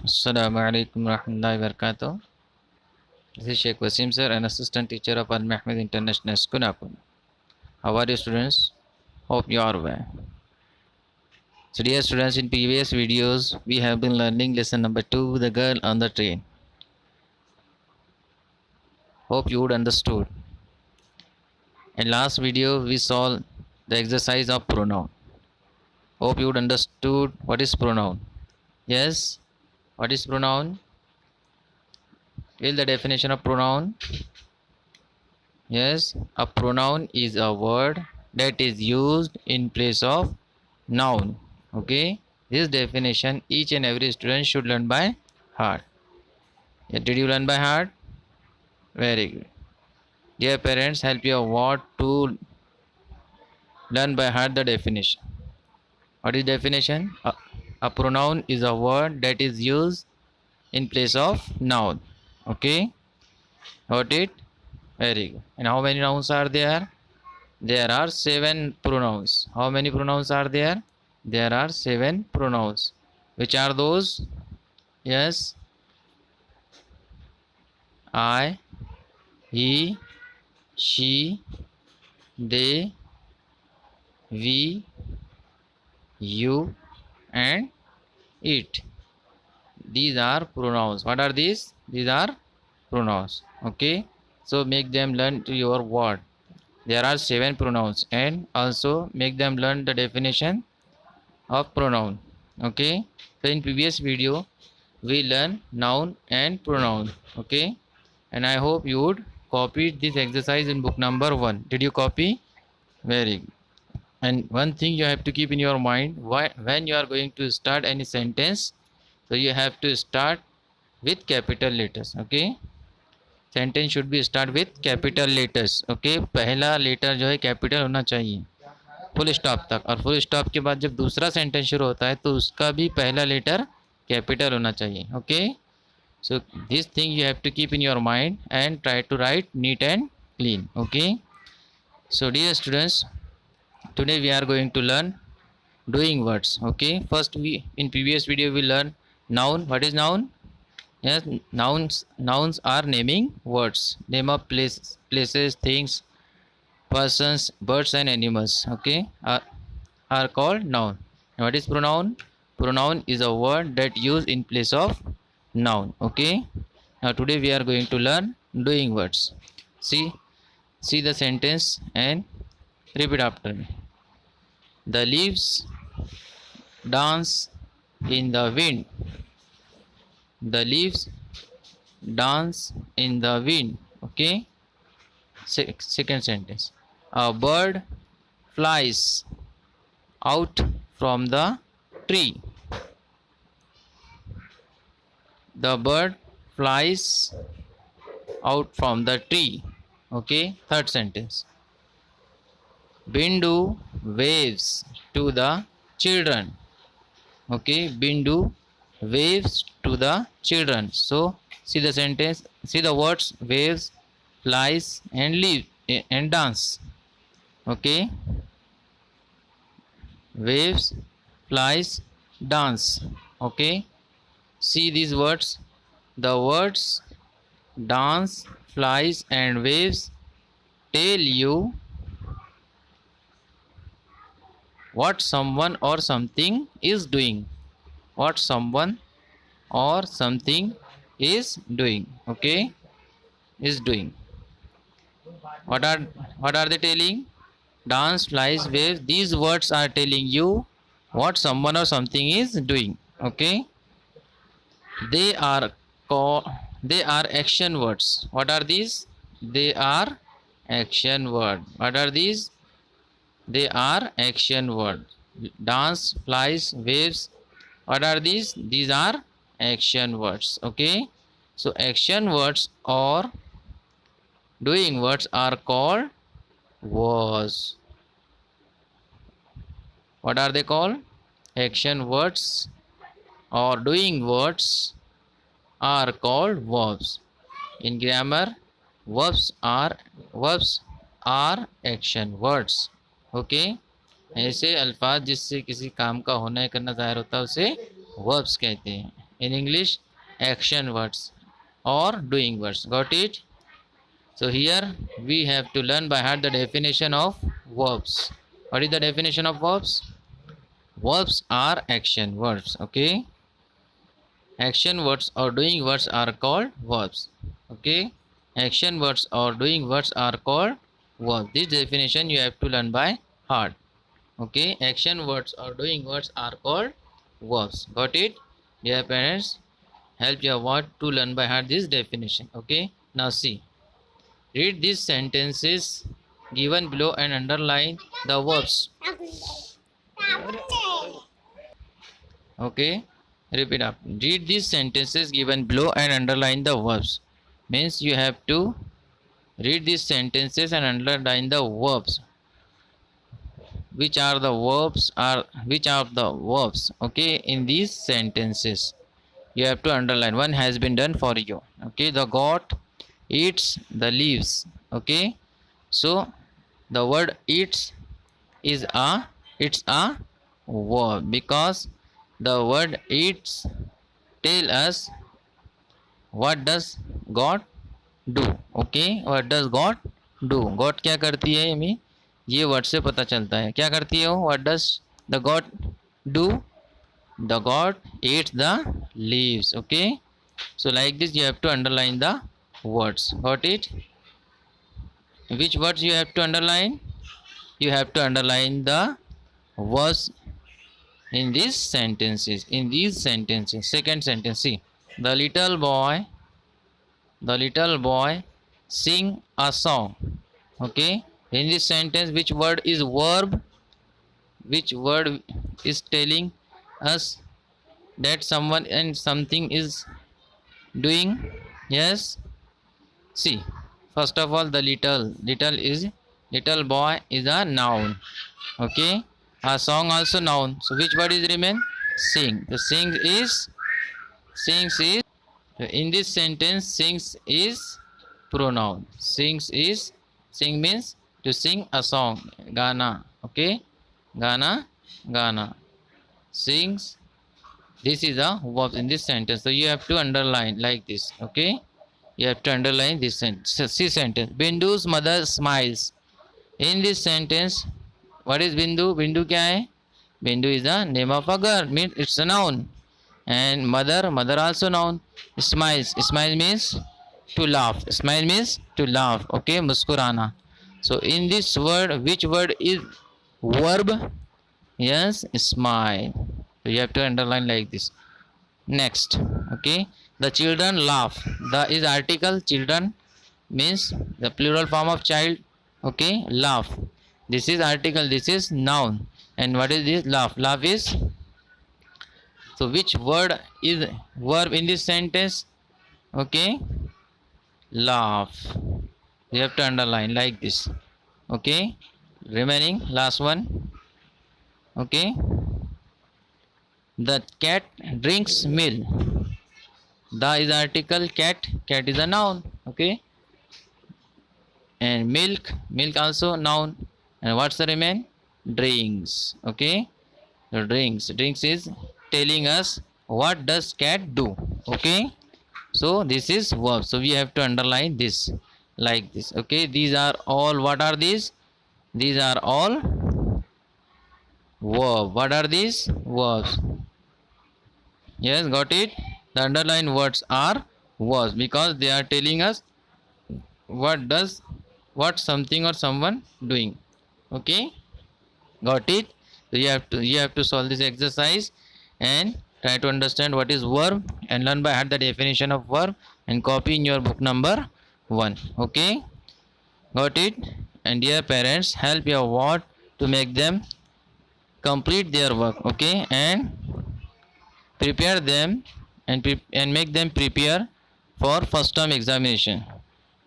Assalamu alaikum warahmatullahi wabarakatuh. This is Sheikh Wasim sir, an assistant teacher of Al Mahmud International School, Napoli. How are you students? Hope you are well. So dear students, in previous videos we have been learning lesson number 2, the girl on the train. Hope you would understood. In last video we saw the exercise of pronoun. Hope you would understood what is pronoun. Yes, what is pronoun? Tell the definition of pronoun. Yes, a pronoun is a word that is used in place of noun. Okay, this definition each and every student should learn by heart. Yeah, did you learn by heart? Very good. Dear parents, help your ward to learn by heart the definition. What is definition? A pronoun is a word that is used in place of noun. Okay, got it? Very good. And how many nouns are there? There are 7 pronouns. How many pronouns are there? There are 7 pronouns. Which are those? Yes. I, he, she, they, we, you, and it. These are pronouns. What are these? These are pronouns. Okay. So make them learn to your word. There are 7 pronouns, and also make them learn the definition of pronoun. Okay, so in previous video we learn noun and pronoun. Okay, and I hope you would copy this exercise in book number 1. Did you copy? Very good. And one thing you have to keep in your mind, when you are going to start any sentence, so you have to start with capital letters. Okay, sentence should be start with capital letters. Okay, पहला letter जो है capital होना चाहिए full stop तक, और full stop के बाद जब दूसरा सेंटेंस शुरू होता है तो उसका भी पहला लेटर कैपिटल होना चाहिए. Okay, so this thing you have to keep in your mind and try to write neat and clean. Okay, so dear students, today we are going to learn doing words. Okay, first we in previous video we learned noun. What is noun? Yes, nouns are naming words, name of places, things, persons, birds and animals. Okay, are called noun. And what is pronoun? Pronoun is a word that used in place of noun. Okay, now today we are going to learn doing words. See the sentence and repeat after me. The leaves dance in the wind. The leaves dance in the wind. Okay, second sentence. A bird flies out from the tree. The bird flies out from the tree. Okay, third sentence. Bindu waves to the children. Okay, Bindu waves to the children. So see the sentence, see the words waves, flies and leave and dance. Okay, waves, flies, dance. Okay, see these words. The words dance, flies and waves tell you what someone or something is doing. What someone or something is doing. Okay, is doing. What are they telling? Dance, flies, waves. These words are telling you what someone or something is doing. Okay, they are action words. What are these? They are action word. What are these? They are action word. Dance, flies, waves. What are these? These are action words. Okay, so action words or doing words are called was. What are they called? Action words or doing words are called verbs. In grammar, verbs are action words. Okay, ऐसे अल्फाज जिससे किसी काम का होना या करना ज़ाहिर होता है उसे वर्ब्स कहते हैं. In English, action words or doing words. Got it? So here we have to learn by heart the definition of verbs. What is the definition of verbs? Verbs are action words. Okay. Action words or doing words are called verbs. Okay. Action words or doing words are called verbs. This definition you have to learn by heart. Okay. Action words or doing words are called verbs. Got it? Dear parents, help your word to learn by heart this definition. Okay. Now see. Read these sentences given below and underline the verbs. Okay. Repeat up. Read these sentences given below and underline the verbs. Means you have to read these sentences and underline the verbs. Which are the verbs? Okay, in these sentences you have to underline. One has been done for you. Okay, the goat eats the leaves. Okay, so the word eats is it's a verb, because the word eats tell us what does God do. Okay, what does God do? God क्या करती है, हमें ये word से पता चलता है. क्या करती है वो? What does the God do? The God eats the leaves. Okay, so like this you have to underline the words. Got it? Which words you have to underline? You have to underline the words in these sentences. Second sentence, see. The little boy sing a song. Okay, in this sentence which word is verb? Which word is telling us that someone and something is doing? Yes, see, first of all, the little boy is a noun. Okay, a song also noun. So which word is remain? Sing. The sings is in this sentence, sings is pronoun. Sing means to sing a song. Gana. Okay, gana. Sings. This is a verb in this sentence. So you have to underline like this. Okay, you have to underline this sentence. See sentence. Bindu's mother smiles. In this sentence, what is Bindu? Bindu क्या है? Bindu is the name of a girl. Means it's a noun. And mother also noun. Smiles means to laugh. Okay, muskurana. So in this word, which word is verb? Yes, smile. So you have to underline like this. Next, okay, the children laugh. The is article. Children means the plural form of child. Okay, laugh. This is article. This is noun. And what is this? Laugh. Laugh is. So which word is verb in this sentence? Okay, laugh. You have to underline like this. Okay, remaining last one. Okay, the cat drinks milk. The is article. Cat is a noun. Okay, and milk also noun. And what's the remain? Drinks. Okay, the drinks is telling us what does cat do. Okay, so this is verb. So we have to underline this like this. Okay, these are all. What are these? These are all verb. What are these? Verbs. Yes, got it? The underlined words are verbs because they are telling us what something or someone doing. Okay, got it? So you have to solve this exercise and try to understand what is verb and learn by heart the definition of verb and copy in your book number 1. Okay, got it? And dear parents, help your ward to make them complete their work. Okay, and prepare them and make them prepare for first term examination,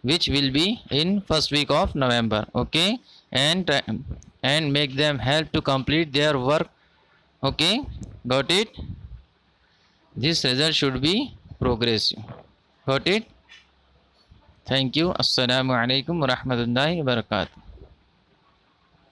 which will be in first week of November. Okay, and make them help to complete their work. Okay, got it? This result should be progressive. Got it? Thank you. Assalamu alaikum wa rahmatullahi wa barakatuh.